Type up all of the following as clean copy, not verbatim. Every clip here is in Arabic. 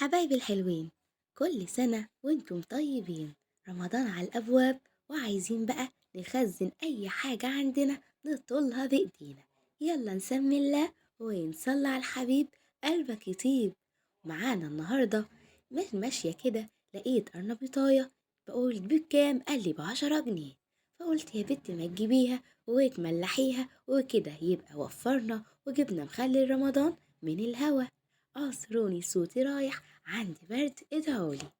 حبايبي الحلوين، كل سنة وانتم طيبين. رمضان على الأبواب، وعايزين بقى نخزن أي حاجة عندنا نطولها بإيدينا. يلا نسمي الله ونصلي على الحبيب، قلبك يطيب. معانا النهاردة مش ماشية كده، لقيت أرنبيطاية بقول بكام، قال لي ب10 جنيه. فقلت يا بنتي ما تجيبيها وتملحيها، وكده يبقى وفرنا وجبنا مخلل رمضان من الهوا. اعذروني صوتي رايح، عندي برد ادعولي.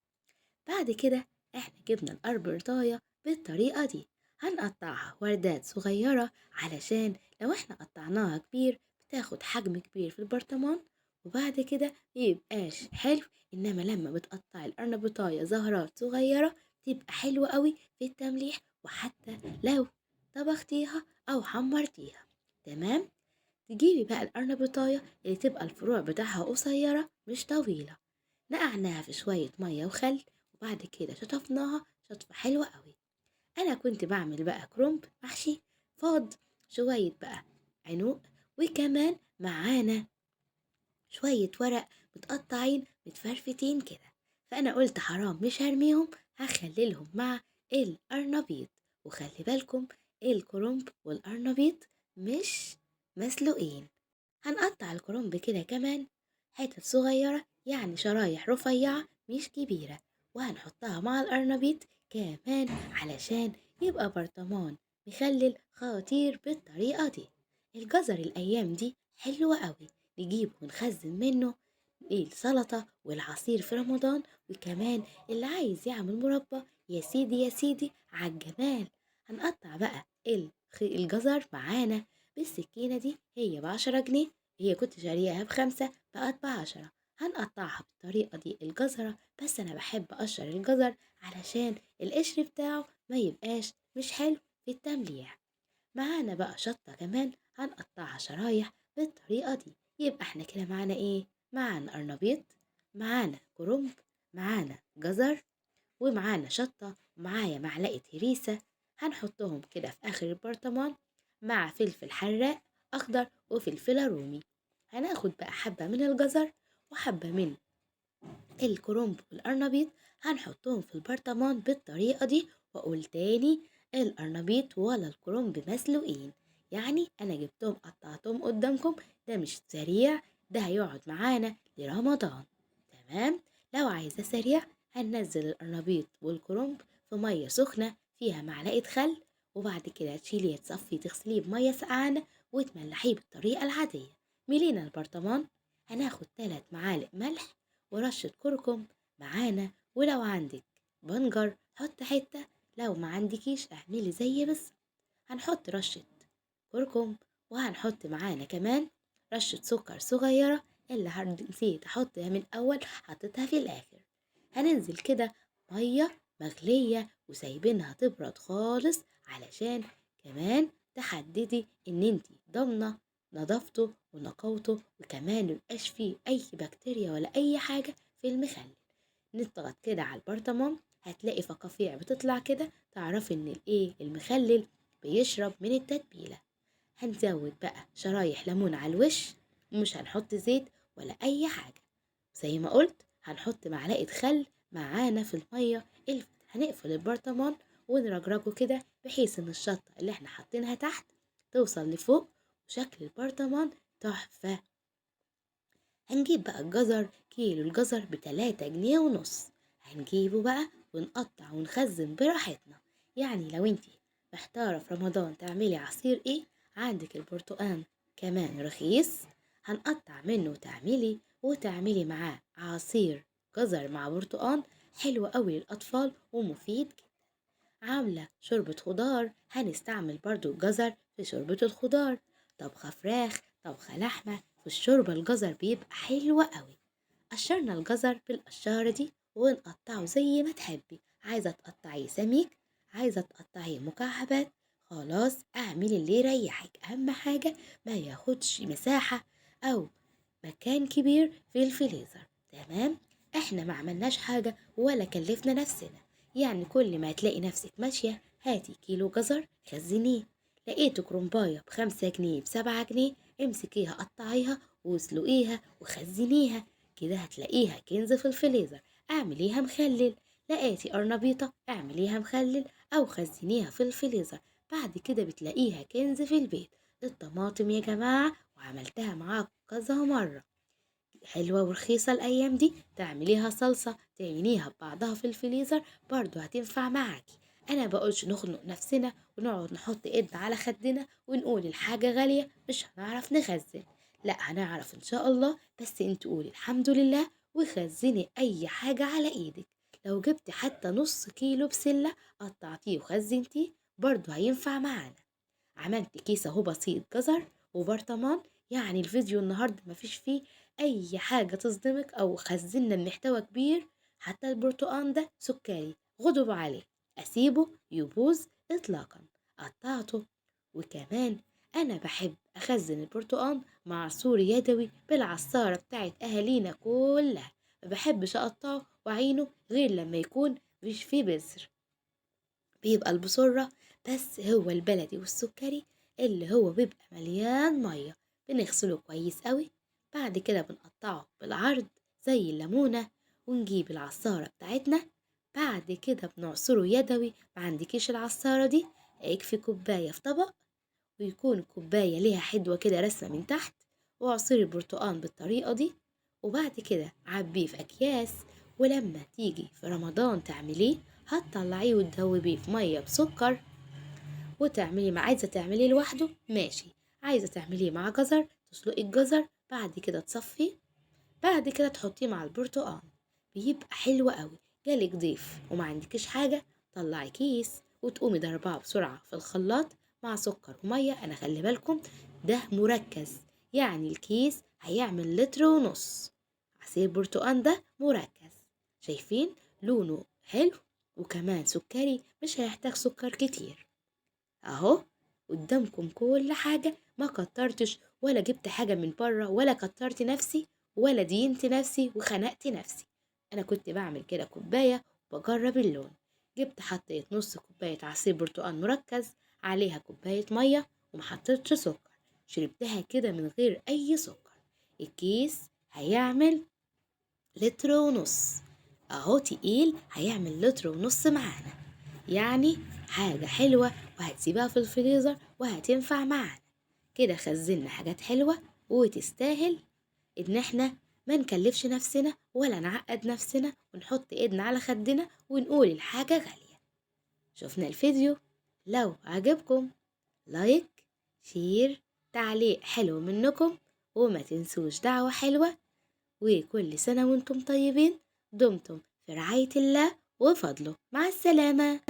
بعد كده احنا جبنا الأربرطاية بالطريقة دي. هنقطعها وردات صغيرة، علشان لو احنا قطعناها كبير بتاخد حجم كبير في البرطمان، وبعد كده ميبقاش حلو. انما لما بتقطع الأرنبطاية زهرات صغيرة تبقى حلوة قوي في التمليح، وحتى لو طبختيها او حمرتيها. تمام. تجيبي بقى الأرنبيطاية اللي تبقى الفروع بتاعها قصيرة مش طويلة، نقعناها في شوية مية وخل، وبعد كده شطفناها شطفة حلوة قوي. أنا كنت بعمل بقى كرومب محشي فاض، شوية بقى عنق، وكمان معانا شوية ورق متقطعين متفرفتين كده. فأنا قلت حرام مش هرميهم، هخللهم مع القرنبيط. وخلي بالكم، الكرنب والقرنبيط مش مسلوقين. هنقطع الكرنب كده كمان حتت صغيرة، يعني شرايح رفيعة مش كبيرة، وهنحطها مع القرنبيط كمان علشان يبقى برطمان مخلل خطير بالطريقة دي. الجزر الأيام دي حلوة قوي، نجيبه ونخزن منه السلطة والعصير في رمضان. وكمان اللي عايز يعمل مربى، يا سيدي يا سيدي عالجمال. هنقطع بقى الجزر معانا بالسكينة دي، هي ب10 جنيه، هي كنت شاريها ب5 بقت ب10. هنقطعها بالطريقة دي الجزرة، بس أنا بحب أقشر الجزر علشان القشر بتاعه ما يبقاش مش حلو في التمليح. معانا بقى شطة كمان هنقطعها شرايح بالطريقة دي. يبقى احنا كده معانا ايه؟ معانا قرنبيط، معانا كرنب، معانا جزر، ومعانا شطة، ومعايا معلقة هريسة. هنحطهم كده في آخر البرطمان مع فلفل حراق أخضر وفلفل رومي. هناخد بقى حبة من الجزر وحبة من الكرنب والقرنبيط، هنحطهم في البرطمان بالطريقة دي. وأقول تاني، القرنبيط ولا الكرنب مسلوقين، يعني أنا جبتهم قطعتهم قدامكم، ده مش سريع، ده هيقعد معانا لرمضان. تمام. لو عايزة سريع، هننزل القرنبيط والكرنب في مية سخنة فيها معلقة خل، وبعد كده تشيليه تصفيه تغسليه بمية سقعانة وتملحيه بالطريقة العادية. ملينا البرطمان، هناخد 3 معالق ملح ورشة كركم معانا، ولو عندك بنجر حط حتة، لو ما عندكيش اعملي زي بس. هنحط رشة كركم، وهنحط معانا كمان رشة سكر صغيرة، اللي نسيت احطها من اول حطيتها في الاخر. هننزل كده مية مغلية وسايبينها تبرد خالص، علشان كمان تحددي ان انتي ضامنة نظافته ونقاوته، وكمان ميبقاش فيه اي بكتيريا ولا اي حاجة في المخلل. نضغط كده على البرطمان، هتلاقي فقاقيع بتطلع كده، تعرفي ان الايه المخلل بيشرب من التتبيلة. هنزود بقى شرايح ليمون على الوش، ومش هنحط زيت ولا اي حاجة. زي ما قلت هنحط معلقة خل معانا في المية. هنقفل البرطمان ونرجرجه كده، بحيث ان الشطة اللي احنا حاطينها تحت توصل لفوق، وشكل البرطمان تحفة. هنجيب بقى الجزر، كيلو الجزر ب3 جنيه ونص. هنجيبه بقى ونقطع ونخزن براحتنا. يعني لو انتي محتارة في رمضان تعملي عصير ايه، عندك البرتقال كمان رخيص، هنقطع منه وتعملي معاه عصير جزر مع برتقال، حلو قوي للأطفال ومفيد جدا. عاملة شوربة خضار، هنستعمل برضو الجزر في شوربة الخضار. طبخة فراخ، طبخة لحمة، في الشوربة الجزر بيبقى حلو قوي. قشرنا الجزر بالقشارة دي ونقطعه زي ما تحبي، عايزة تقطعيه سميك، عايزة تقطعيه مكعبات، خلاص اعملي اللي يريحك، اهم حاجة ما ياخدش مساحة او مكان كبير في الفريزر. تمام. احنا ما عملناش حاجة ولا كلفنا نفسنا، يعني كل ما تلاقي نفسك ماشية هاتي كيلو جزر خزنيه، لقيت كرومباية ب5 جنيه ب7 جنيه، امسكيها قطعيها واسلقيها وخزنيها. كده هتلاقيها كنز في الفريزر، اعمليها مخلل. لقيتي قرنبيطة اعمليها مخلل أو خزنيها في الفريزر، بعد كده بتلاقيها كنز في البيت. الطماطم يا جماعة وعملتها معاكم كذا مرة، حلوة ورخيصة الأيام دي. تعمليها صلصة تعينيها ببعضها في الفريزر برضو هتنفع معاكي. أنا بقولش نخنق نفسنا ونقعد نحط ايدنا على خدنا ونقول الحاجة غالية مش هنعرف نخزن، لا هنعرف إن شاء الله. بس انت قولي الحمد لله وخزني أي حاجة على ايدك. لو جبت حتى نص كيلو بسلة قطعتيه وخزنتيه برضو هينفع معانا. عملت كيس اهو بسيط جزر وبرطمان. يعني الفيديو النهارده مفيش فيه اي حاجة تصدمك، او خزنا المحتوى كبير. حتى البرتقان ده سكري غضب عليه، اسيبه يبوظ اطلاقا. قطعته. وكمان انا بحب اخزن البرتقان معصور يدوي بالعصارة بتاعت اهالينا كلها، ما بحبش اقطعه وعينه غير لما يكون مش فيه بذر، بيبقى البصرة بس هو البلدي والسكري اللي هو بيبقى مليان مية. بنغسله كويس قوي، بعد كده بنقطعه بالعرض زي الليمونة، ونجيب العصارة بتاعتنا. بعد كده بنعصره يدوي، ما عندكيش العصارة دي يكفي كوباية في طبق، ويكون كوباية ليها حدوة كده رسمة من تحت، وعصير البرتقال بالطريقة دي. وبعد كده عبيه في أكياس، ولما تيجي في رمضان تعمليه هتطلعيه وتدوبيه في مية بسكر وتعملي مع، عايزة تعمليه لوحده ماشي، عايزة تعمليه مع جزر تسلقي الجزر بعد كده تصفيه، بعد كده تحطيه مع البرتقال بيبقى حلو قوي. جالك ضيف وما عندكيش حاجة، طلعي كيس وتقومي ضربها بسرعة في الخلاط مع سكر ومية. انا خلي بالكم ده مركز، يعني الكيس هيعمل لتر ونص. عصير برتقال ده مركز، شايفين لونه حلو، وكمان سكري مش هيحتاج سكر كتير. اهو قدامكم كل حاجة، ما كترتش ولا جبت حاجة من بره ولا كترت نفسي ولا دينت نفسي وخنقت نفسي. انا كنت بعمل كده كوباية وبجرب اللون، جبت حطيت نص كوباية عصير برتقال مركز عليها كوباية مية ومحطتش سكر، شربتها كده من غير اي سكر. الكيس هيعمل لتر ونص، اهو تقيل هيعمل لتر ونص معانا، يعني حاجة حلوة وهتسيبها في الفريزر وهتنفع معانا. كده خزنا حاجات حلوة وتستاهل ان احنا ما نكلفش نفسنا ولا نعقد نفسنا ونحط ايدنا على خدنا ونقول الحاجة غالية. شفنا الفيديو؟ لو عجبكم لايك، شير، تعليق حلو منكم، وما تنسوش دعوة حلوة. وكل سنة وانتم طيبين، دمتم في رعاية الله وفضله، مع السلامة.